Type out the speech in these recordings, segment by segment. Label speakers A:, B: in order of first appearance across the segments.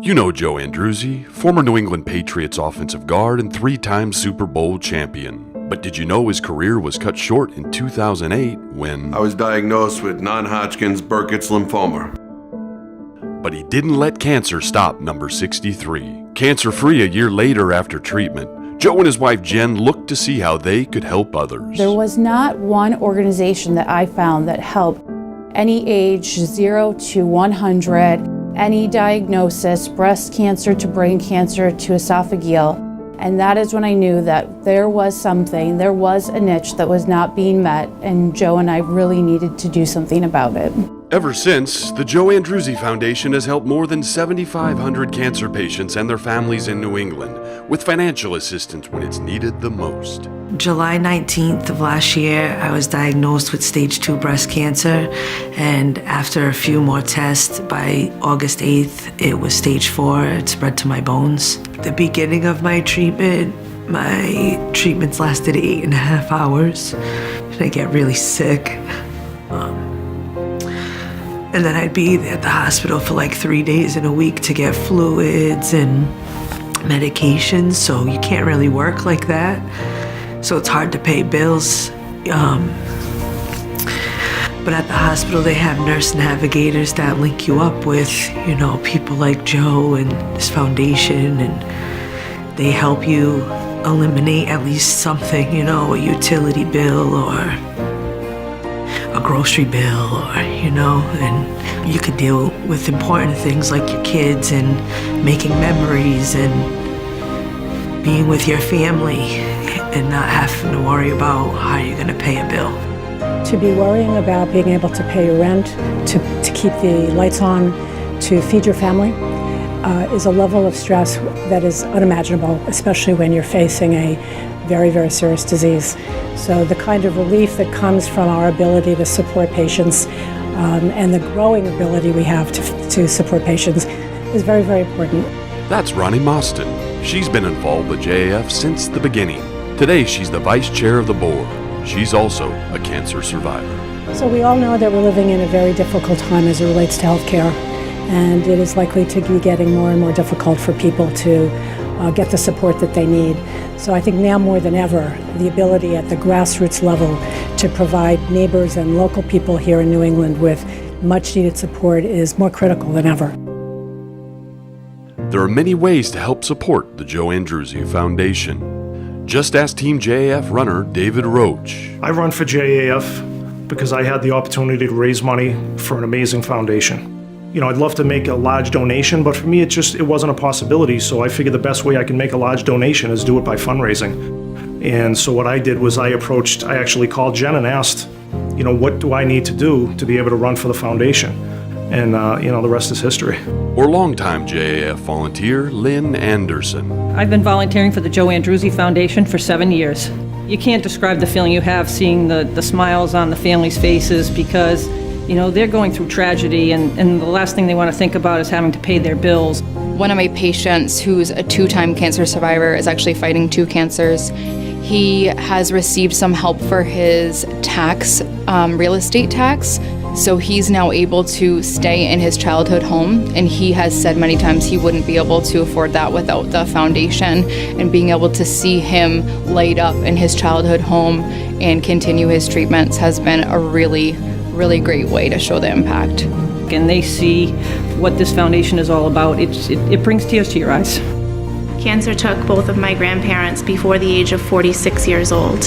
A: You know Joe Andruzzi, former New England Patriots offensive guard and 3-time Super Bowl champion. But did you know his career was cut short in 2008 when
B: I was diagnosed with non-Hodgkin's Burkitt's lymphoma.
A: But he didn't let cancer stop number 63. Cancer-free a year later after treatment, Joe and his wife Jen looked to see how they could help others.
C: There was not one organization that I found that helped any age 0 to 100, any diagnosis, breast cancer to brain cancer to esophageal. And that is when I knew that there was something, there was a niche that was not being met, and Joe and I really needed to do something about it.
A: Ever since, the Joe Andruzzi Foundation has helped more than 7,500 cancer patients and their families in New England with financial assistance when it's needed the most.
D: July 19th of last year, I was diagnosed with stage 2 breast cancer, and after a few more tests, by August 8th, it was stage 4. It spread to my bones. The beginning of my treatments lasted 8.5 hours, and I get really sick. And then I'd be at the hospital for like 3 days in a week to get fluids and medications, so you can't really work like that. So it's hard to pay bills. But at the hospital, they have nurse navigators that link you up with, people like Joe and this foundation, and they help you eliminate at least something, a utility bill or a grocery bill, or, and you could deal with important things like your kids and making memories and being with your family and not having to worry about how you're gonna pay a bill.
E: To be worrying about being able to pay your rent, to keep the lights on, to feed your family, is a level of stress that is unimaginable, especially when you're facing a very, very serious disease. So the kind of relief that comes from our ability to support patients and the growing ability we have to support patients is very, very important.
A: That's RONNY MOSSTON. She's been involved with JAF since the beginning. Today, she's the vice chair of the board. She's also a cancer survivor.
E: So we all know that we're living in a very difficult time as it relates to healthcare, and it is likely to be getting more and more difficult for people to get the support that they need. So I think now more than ever, the ability at the grassroots level to provide neighbors and local people here in New England with much needed support is more critical than ever.
A: There are many ways to help support the Joe Andruzzi Foundation. Just ask Team JAF runner David Roche.
F: I run for JAF because I had the opportunity to raise money for an amazing foundation. I'd love to make a large donation, but for me it wasn't a possibility, so I figured the best way I can make a large donation is do it by fundraising. And so what I did was I actually called Jen and asked, what do I need to do to be able to run for the foundation? And, the rest is history.
A: Or longtime JAF volunteer Lynn Anderson.
G: I've been volunteering for the Joe Andruzzi Foundation for 7 years. You can't describe the feeling you have seeing the smiles on the families' faces because, they're going through tragedy and the last thing they want to think about is having to pay their bills.
H: One of my patients, who's a 2-time cancer survivor, is actually fighting 2 cancers. He has received some help for his tax, real estate tax. So he's now able to stay in his childhood home, and he has said many times he wouldn't be able to afford that without the foundation, and being able to see him light up in his childhood home and continue his treatments has been a really, really great way to show the impact.
G: And they see what this foundation is all about. It brings tears to your eyes.
I: Cancer took both of my grandparents before the age of 46 years old.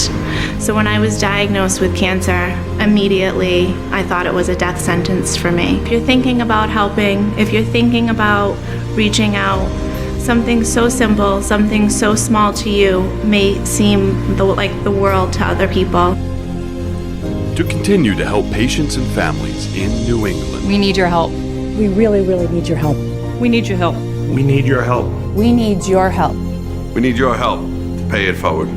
I: So when I was diagnosed with cancer, immediately I thought it was a death sentence for me. If you're thinking about helping, if you're thinking about reaching out, something so simple, something so small to you may seem like the world to other people.
A: To continue to help patients and families in New England.
H: We need your help.
E: We really, really need your help.
G: We need your help.
F: We need your help.
C: We need your help.
B: We need your help to pay it forward.